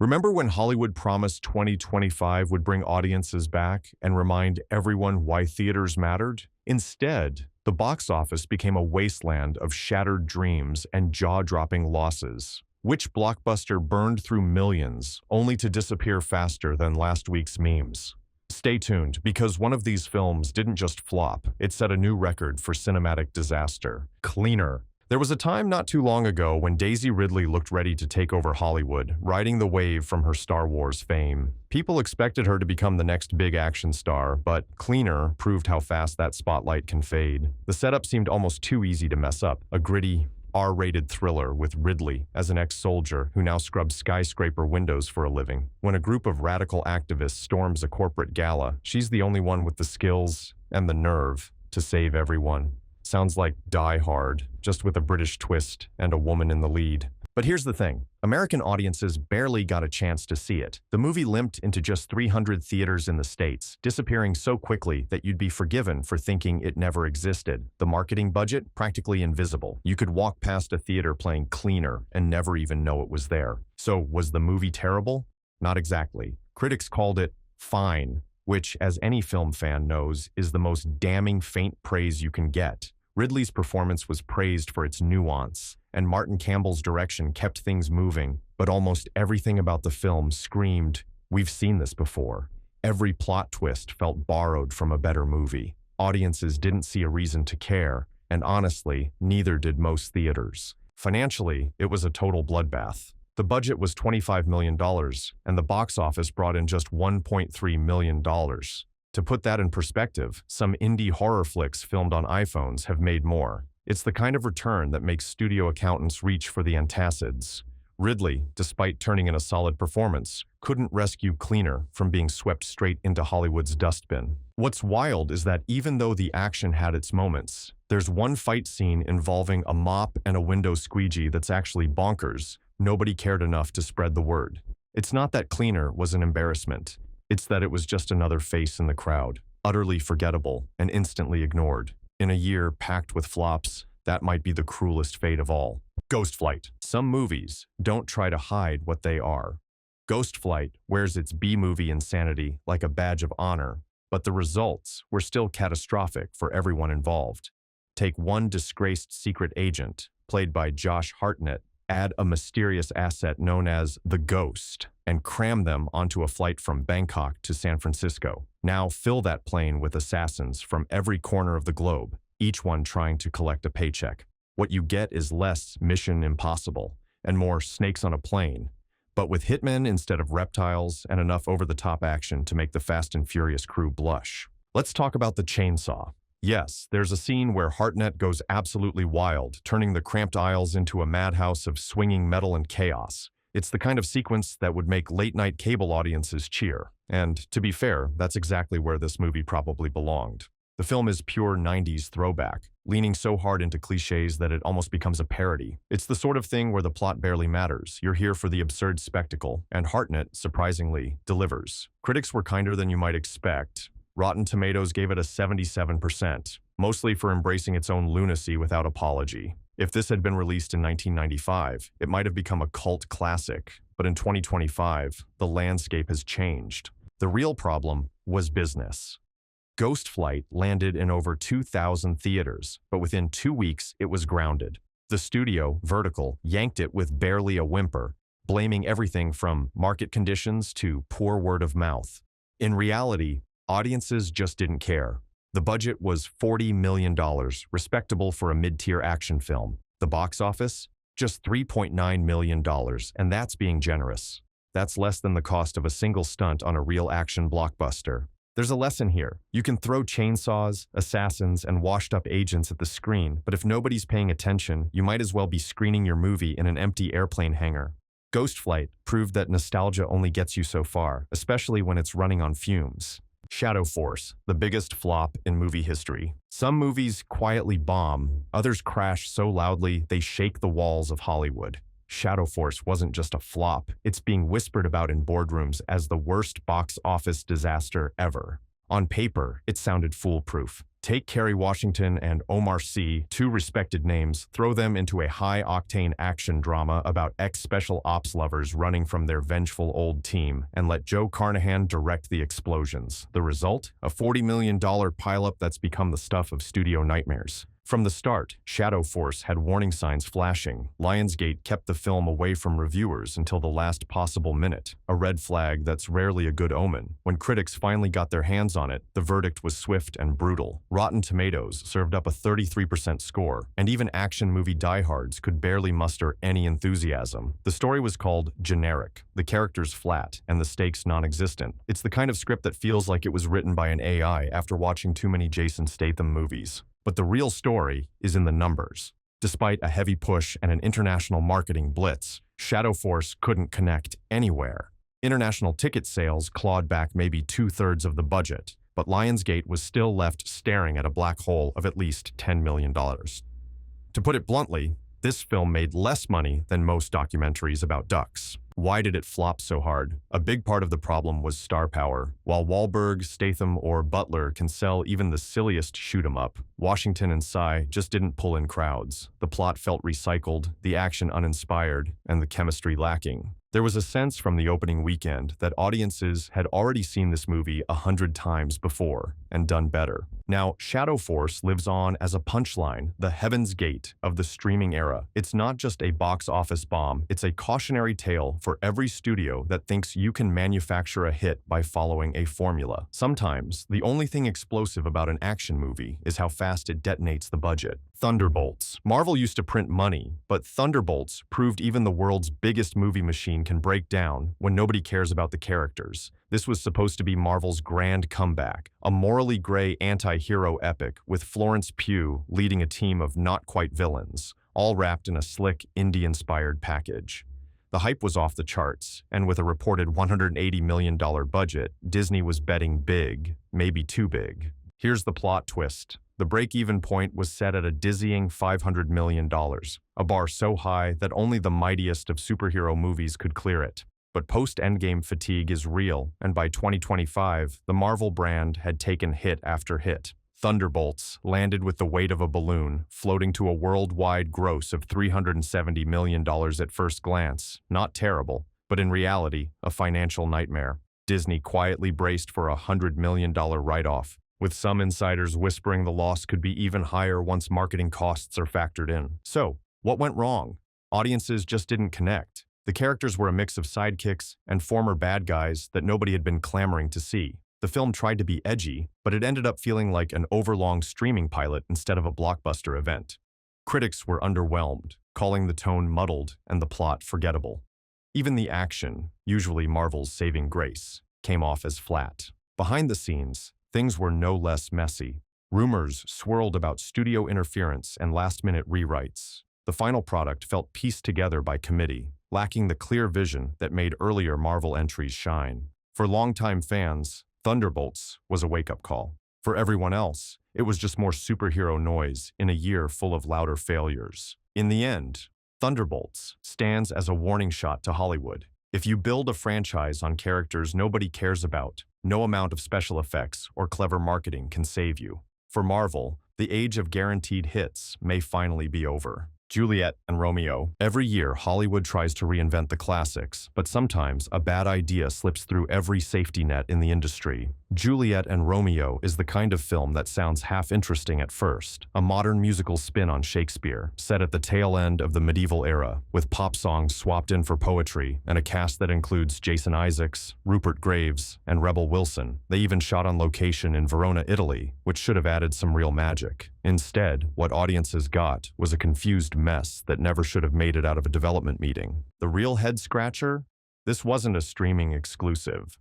Remember when Hollywood promised 2025 would bring audiences back and remind everyone why theaters mattered? Instead, the box office became a wasteland of shattered dreams and jaw-dropping losses. Which blockbuster burned through millions, only to disappear faster than last week's memes? Stay tuned, because one of these films didn't just flop, it set a new record for cinematic disaster. Cleaner. There was a time not too long ago when Daisy Ridley looked ready to take over Hollywood, riding the wave from her Star Wars fame. People expected her to become the next big action star, but Cleaner proved how fast that spotlight can fade. The setup seemed almost too easy to mess up, a gritty, R-rated thriller with Ridley as an ex-soldier who now scrubs skyscraper windows for a living. When a group of radical activists storms a corporate gala, she's the only one with the skills and the nerve to save everyone. Sounds like Die Hard, just with a British twist and a woman in the lead. But here's the thing. American audiences barely got a chance to see it. The movie limped into just 300 theaters in the States, disappearing so quickly that you'd be forgiven for thinking it never existed. The marketing budget, practically invisible. You could walk past a theater playing Cleaner and never even know it was there. So, was the movie terrible? Not exactly. Critics called it fine, which, as any film fan knows, is the most damning faint praise you can get. Ridley's performance was praised for its nuance, and Martin Campbell's direction kept things moving, but almost everything about the film screamed, "We've seen this before." Every plot twist felt borrowed from a better movie. Audiences didn't see a reason to care, and honestly, neither did most theaters. Financially, it was a total bloodbath. The budget was $25 million, and the box office brought in just $1.3 million. To put that in perspective, some indie horror flicks filmed on iPhones have made more. It's the kind of return that makes studio accountants reach for the antacids. Ridley, despite turning in a solid performance, couldn't rescue Cleaner from being swept straight into Hollywood's dustbin. What's wild is that even though the action had its moments, there's one fight scene involving a mop and a window squeegee that's actually bonkers. Nobody cared enough to spread the word. It's not that Cleaner was an embarrassment. It's that it was just another face in the crowd, utterly forgettable and instantly ignored. In a year packed with flops, that might be the cruelest fate of all. Ghost Flight. Some movies don't try to hide what they are. Ghost Flight wears its B-movie insanity like a badge of honor, but the results were still catastrophic for everyone involved. Take one disgraced secret agent, played by Josh Hartnett, add a mysterious asset known as the Ghost, and cram them onto a flight from Bangkok to San Francisco. Now fill that plane with assassins from every corner of the globe, each one trying to collect a paycheck. What you get is less Mission Impossible and more Snakes on a Plane, but with hitmen instead of reptiles and enough over-the-top action to make the Fast and Furious crew blush. Let's talk about the chainsaw. Yes, there's a scene where Hartnett goes absolutely wild, turning the cramped aisles into a madhouse of swinging metal and chaos. It's the kind of sequence that would make late-night cable audiences cheer. And, to be fair, that's exactly where this movie probably belonged. The film is pure 90s throwback, leaning so hard into cliches that it almost becomes a parody. It's the sort of thing where the plot barely matters. You're here for the absurd spectacle, and Hartnett, surprisingly, delivers. Critics were kinder than you might expect. Rotten Tomatoes gave it a 77%, mostly for embracing its own lunacy without apology. If this had been released in 1995, it might have become a cult classic, but in 2025, the landscape has changed. The real problem was business. Ghost Flight landed in over 2,000 theaters, but within 2 weeks, it was grounded. The studio, Vertical, yanked it with barely a whimper, blaming everything from market conditions to poor word of mouth. In reality, audiences just didn't care. The budget was $40 million, respectable for a mid-tier action film. The box office? Just $3.9 million, and that's being generous. That's less than the cost of a single stunt on a real action blockbuster. There's a lesson here. You can throw chainsaws, assassins, and washed-up agents at the screen, but if nobody's paying attention, you might as well be screening your movie in an empty airplane hangar. Ghost Flight proved that nostalgia only gets you so far, especially when it's running on fumes. Shadow Force, the biggest flop in movie history. Some movies quietly bomb, others crash so loudly they shake the walls of Hollywood. Shadow Force wasn't just a flop, it's being whispered about in boardrooms as the worst box office disaster ever. On paper, it sounded foolproof. Take Kerry Washington and Omar Sy, two respected names, throw them into a high-octane action drama about ex-special ops lovers running from their vengeful old team, and let Joe Carnahan direct the explosions. The result? A $40 million pileup that's become the stuff of studio nightmares. From the start, Shadow Force had warning signs flashing. Lionsgate kept the film away from reviewers until the last possible minute, a red flag that's rarely a good omen. When critics finally got their hands on it, the verdict was swift and brutal. Rotten Tomatoes served up a 33% score, and even action movie diehards could barely muster any enthusiasm. The story was called generic, the characters flat, and the stakes non-existent. It's the kind of script that feels like it was written by an AI after watching too many Jason Statham movies. But the real story is in the numbers. Despite a heavy push and an international marketing blitz, Shadow Force couldn't connect anywhere. International ticket sales clawed back maybe 2/3 of the budget, but Lionsgate was still left staring at a black hole of at least $10 million. To put it bluntly, this film made less money than most documentaries about ducks. Why did it flop so hard? A big part of the problem was star power. While Wahlberg, Statham, or Butler can sell even the silliest shoot-'em-up, Washington and Sy just didn't pull in crowds. The plot felt recycled, the action uninspired, and the chemistry lacking. There was a sense from the opening weekend that audiences had already seen this movie 100 times before and done better. Now, Shadow Force lives on as a punchline, the Heaven's Gate of the streaming era. It's not just a box office bomb, it's a cautionary tale for every studio that thinks you can manufacture a hit by following a formula. Sometimes, the only thing explosive about an action movie is how fast it detonates the budget. Thunderbolts. Marvel used to print money, but Thunderbolts proved even the world's biggest movie machine can break down when nobody cares about the characters. This was supposed to be Marvel's grand comeback, a morally gray anti-hero epic with Florence Pugh leading a team of not-quite villains, all wrapped in a slick, indie-inspired package. The hype was off the charts, and with a reported $180 million budget, Disney was betting big, maybe too big. Here's the plot twist. The break-even point was set at a dizzying $500 million, a bar so high that only the mightiest of superhero movies could clear it. But post-Endgame fatigue is real, and by 2025, the Marvel brand had taken hit after hit. Thunderbolts landed with the weight of a balloon, floating to a worldwide gross of $370 million at first glance. Not terrible, but in reality, a financial nightmare. Disney quietly braced for a $100 million write-off, with some insiders whispering the loss could be even higher once marketing costs are factored in. So, what went wrong? Audiences just didn't connect. The characters were a mix of sidekicks and former bad guys that nobody had been clamoring to see. The film tried to be edgy, but it ended up feeling like an overlong streaming pilot instead of a blockbuster event. Critics were underwhelmed, calling the tone muddled and the plot forgettable. Even the action, usually Marvel's saving grace, came off as flat. Behind the scenes, things were no less messy. Rumors swirled about studio interference and last-minute rewrites. The final product felt pieced together by committee, lacking the clear vision that made earlier Marvel entries shine. For longtime fans, Thunderbolts was a wake-up call. For everyone else, it was just more superhero noise in a year full of louder failures. In the end, Thunderbolts stands as a warning shot to Hollywood. If you build a franchise on characters nobody cares about, no amount of special effects or clever marketing can save you. For Marvel, the age of guaranteed hits may finally be over. Juliet and Romeo. Every year, Hollywood tries to reinvent the classics, but sometimes a bad idea slips through every safety net in the industry. Juliet and Romeo is the kind of film that sounds half interesting at first, a modern musical spin on Shakespeare, set at the tail end of the medieval era, with pop songs swapped in for poetry, and a cast that includes Jason Isaacs, Rupert Graves, and Rebel Wilson. They even shot on location in Verona, Italy, which should have added some real magic. Instead, what audiences got was a confused mess that never should have made it out of a development meeting. The real head-scratcher? This wasn't a streaming exclusive.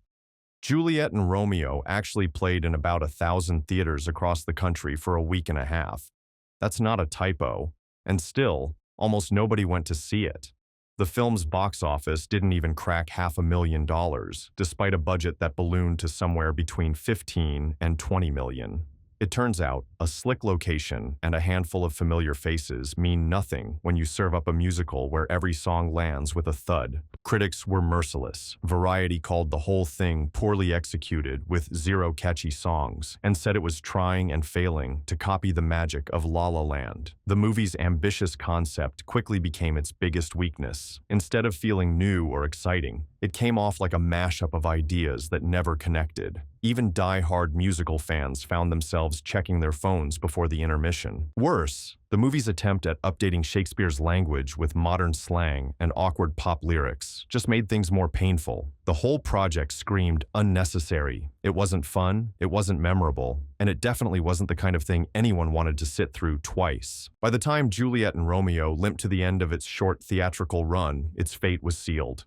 Juliet and Romeo actually played in about 1,000 theaters across the country for a week and a half. That's not a typo. And still, almost nobody went to see it. The film's box office didn't even crack $500,000, despite a budget that ballooned to somewhere between 15 and 20 million. It turns out, a slick location and a handful of familiar faces mean nothing when you serve up a musical where every song lands with a thud. Critics were merciless. Variety called the whole thing poorly executed with zero catchy songs and said it was trying and failing to copy the magic of La La Land. The movie's ambitious concept quickly became its biggest weakness. Instead of feeling new or exciting, it came off like a mashup of ideas that never connected. Even die-hard musical fans found themselves checking their phones before the intermission. Worse, the movie's attempt at updating Shakespeare's language with modern slang and awkward pop lyrics just made things more painful. The whole project screamed unnecessary. It wasn't fun, it wasn't memorable, and it definitely wasn't the kind of thing anyone wanted to sit through twice. By the time Juliet and Romeo limped to the end of its short theatrical run, its fate was sealed.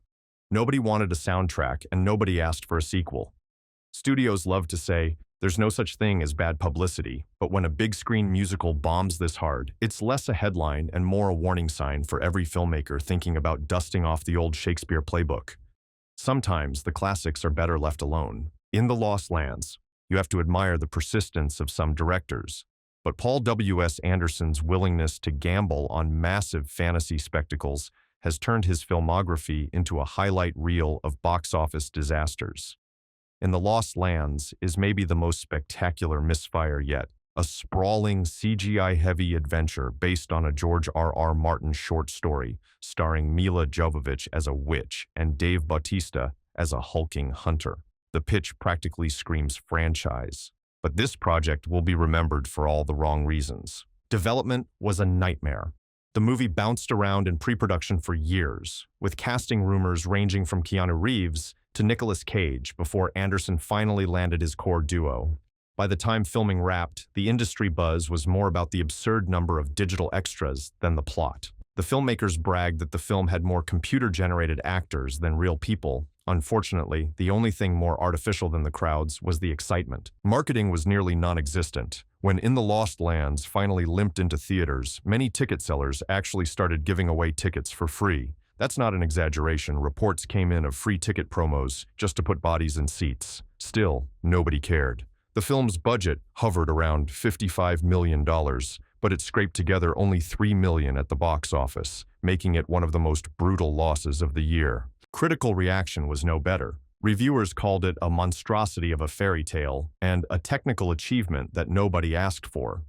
Nobody wanted a soundtrack, and nobody asked for a sequel. Studios love to say, there's no such thing as bad publicity, but when a big-screen musical bombs this hard, it's less a headline and more a warning sign for every filmmaker thinking about dusting off the old Shakespeare playbook. Sometimes the classics are better left alone. In The Lost Lands, you have to admire the persistence of some directors, but Paul W.S. Anderson's willingness to gamble on massive fantasy spectacles has turned his filmography into a highlight reel of box office disasters. In The Lost Lands is maybe the most spectacular misfire yet, a sprawling CGI-heavy adventure based on a George R.R. Martin short story starring Mila Jovovich as a witch and Dave Bautista as a hulking hunter. The pitch practically screams franchise, but this project will be remembered for all the wrong reasons. Development was a nightmare. The movie bounced around in pre-production for years, with casting rumors ranging from Keanu Reeves to Nicolas Cage before Anderson finally landed his core duo. By the time filming wrapped, the industry buzz was more about the absurd number of digital extras than the plot. The filmmakers bragged that the film had more computer-generated actors than real people. Unfortunately, the only thing more artificial than the crowds was the excitement. Marketing was nearly non-existent. When In the Lost Lands finally limped into theaters, many ticket sellers actually started giving away tickets for free. That's not an exaggeration. Reports came in of free ticket promos just to put bodies in seats. Still, nobody cared. The film's budget hovered around $55 million, but it scraped together only $3 million at the box office, making it one of the most brutal losses of the year. Critical reaction was no better. Reviewers called it a monstrosity of a fairy tale and a technical achievement that nobody asked for.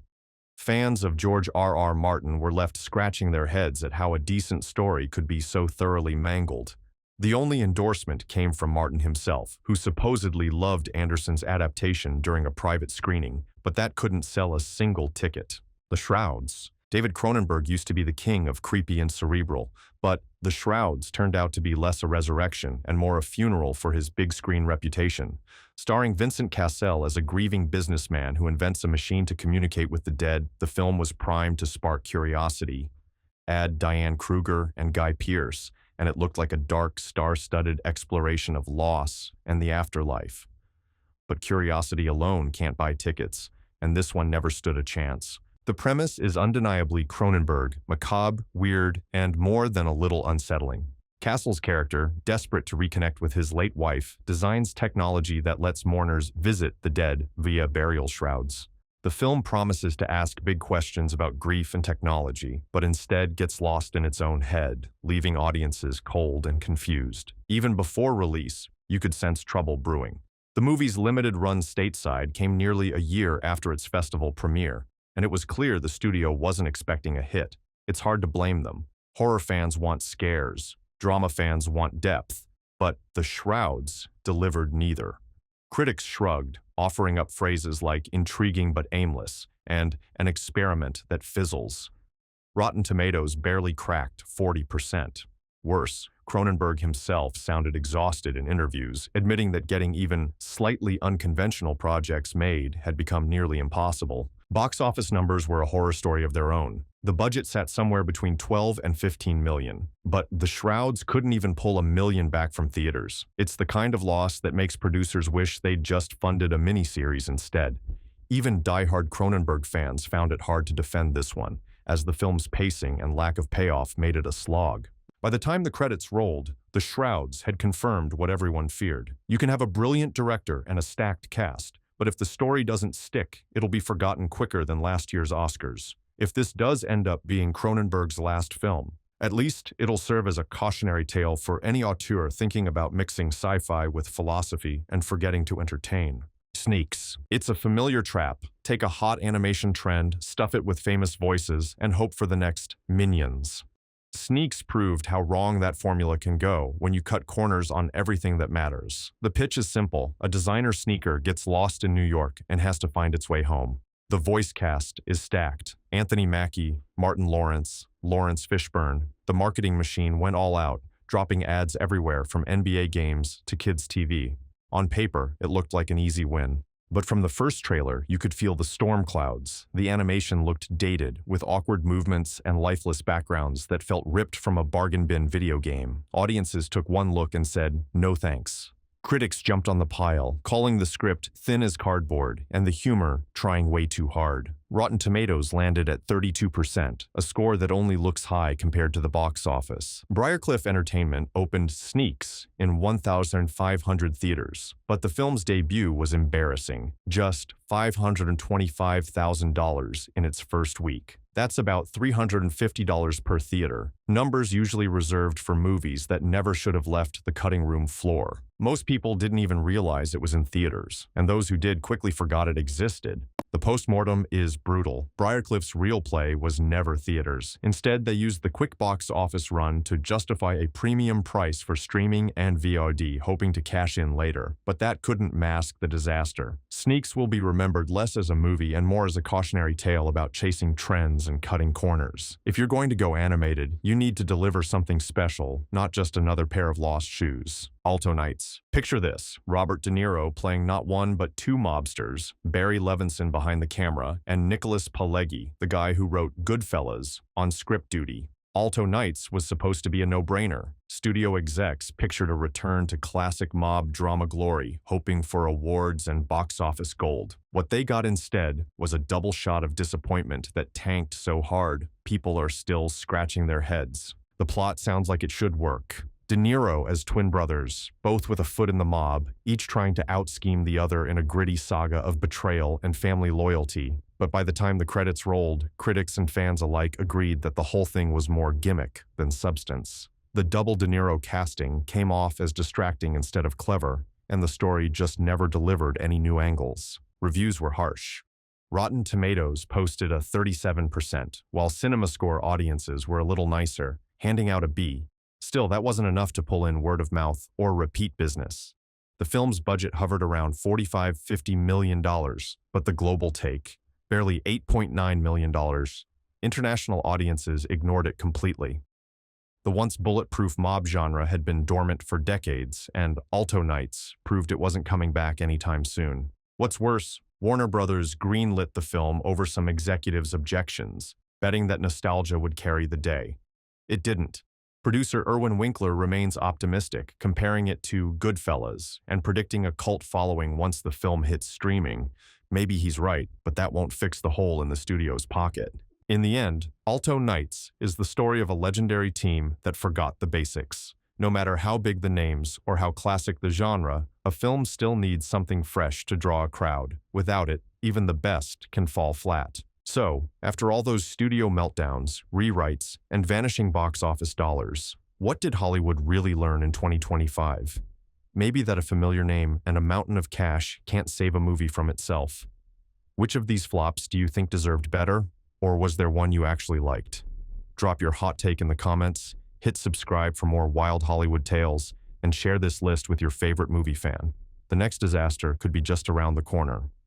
Fans of George R.R. Martin were left scratching their heads at how a decent story could be so thoroughly mangled. The only endorsement came from Martin himself, who supposedly loved Anderson's adaptation during a private screening, but that couldn't sell a single ticket. The Shrouds. David Cronenberg used to be the king of creepy and cerebral, but The Shrouds turned out to be less a resurrection and more a funeral for his big-screen reputation. Starring Vincent Cassel as a grieving businessman who invents a machine to communicate with the dead, the film was primed to spark curiosity. Add Diane Kruger and Guy Pearce, and it looked like a dark, star-studded exploration of loss and the afterlife. But curiosity alone can't buy tickets, and this one never stood a chance. The premise is undeniably Cronenberg, macabre, weird, and more than a little unsettling. Castle's character, desperate to reconnect with his late wife, designs technology that lets mourners visit the dead via burial shrouds. The film promises to ask big questions about grief and technology, but instead gets lost in its own head, leaving audiences cold and confused. Even before release, you could sense trouble brewing. The movie's limited run stateside came nearly a year after its festival premiere, and it was clear the studio wasn't expecting a hit. It's hard to blame them. Horror fans want scares. Drama fans want depth. But The Shrouds delivered neither. Critics shrugged, offering up phrases like intriguing but aimless and an experiment that fizzles. Rotten Tomatoes barely cracked 40%. Worse, Cronenberg himself sounded exhausted in interviews, admitting that getting even slightly unconventional projects made had become nearly impossible. Box office numbers were a horror story of their own. The budget sat somewhere between 12 and 15 million, but The Shrouds couldn't even pull $1 million back from theaters. It's the kind of loss that makes producers wish they'd just funded a miniseries instead. Even die-hard Cronenberg fans found it hard to defend this one, as the film's pacing and lack of payoff made it a slog. By the time the credits rolled, The Shrouds had confirmed what everyone feared. You can have a brilliant director and a stacked cast, But if the story doesn't stick, it'll be forgotten quicker than last year's Oscars. If this does end up being Cronenberg's last film, at least it'll serve as a cautionary tale for any auteur thinking about mixing sci-fi with philosophy and forgetting to entertain. Sneaks. It's a familiar trap. Take a hot animation trend, stuff it with famous voices, and hope for the next Minions. Sneaks proved how wrong that formula can go when you cut corners on everything that matters. The pitch is simple. A designer sneaker gets lost in New York and has to find its way home. The voice cast is stacked. Anthony Mackie, Martin Lawrence, Lawrence Fishburne. The marketing machine went all out, dropping ads everywhere from NBA games to kids' TV. On paper, it looked like an easy win. But from the first trailer, you could feel the storm clouds. The animation looked dated, with awkward movements and lifeless backgrounds that felt ripped from a bargain bin video game. Audiences took one look and said, "No thanks." Critics jumped on the pile, calling the script thin as cardboard and the humor trying way too hard. Rotten Tomatoes landed at 32%, a score that only looks high compared to the box office. Briarcliff Entertainment opened Sneaks in 1,500 theaters, but the film's debut was embarrassing, just $525,000 in its first week. That's about $350 per theater, numbers usually reserved for movies that never should have left the cutting room floor. Most people didn't even realize it was in theaters, and those who did quickly forgot it existed. The postmortem is brutal. Briarcliff's real play was never theaters. Instead, they used the quick box office run to justify a premium price for streaming and VOD, hoping to cash in later. But that couldn't mask the disaster. Sneaks will be remembered less as a movie and more as a cautionary tale about chasing trends and cutting corners. If you're going to go animated, you need to deliver something special, not just another pair of lost shoes. Alto Knights. Picture this: Robert De Niro playing not one but two mobsters, Barry Levinson behind the camera, and Nicholas Pileggi, the guy who wrote Goodfellas, on script duty. Alto Knights was supposed to be a no-brainer. Studio execs pictured a return to classic mob drama glory, hoping for awards and box office gold. What they got instead was a double shot of disappointment that tanked so hard, people are still scratching their heads. The plot sounds like it should work. De Niro as twin brothers, both with a foot in the mob, each trying to out-scheme the other in a gritty saga of betrayal and family loyalty. But by the time the credits rolled, critics and fans alike agreed that the whole thing was more gimmick than substance. The double De Niro casting came off as distracting instead of clever, and the story just never delivered any new angles. Reviews were harsh. Rotten Tomatoes posted a 37%, while CinemaScore audiences were a little nicer, handing out a B. Still, that wasn't enough to pull in word of mouth or repeat business. The film's budget hovered around $45–50 million, but the global take, barely $8.9 million. International audiences ignored it completely. The once bulletproof mob genre had been dormant for decades, and Alto Knights proved it wasn't coming back anytime soon. What's worse, Warner Brothers greenlit the film over some executives' objections, betting that nostalgia would carry the day. It didn't. Producer Irwin Winkler remains optimistic, comparing it to Goodfellas and predicting a cult following once the film hits streaming. Maybe he's right, but that won't fix the hole in the studio's pocket. In the end, Alto Knights is the story of a legendary team that forgot the basics. No matter how big the names or how classic the genre, a film still needs something fresh to draw a crowd. Without it, even the best can fall flat. So, after all those studio meltdowns, rewrites, and vanishing box office dollars, what did Hollywood really learn in 2025? Maybe that a familiar name and a mountain of cash can't save a movie from itself. Which of these flops do you think deserved better, or was there one you actually liked? Drop your hot take in the comments, hit subscribe for more wild Hollywood tales, and share this list with your favorite movie fan. The next disaster could be just around the corner.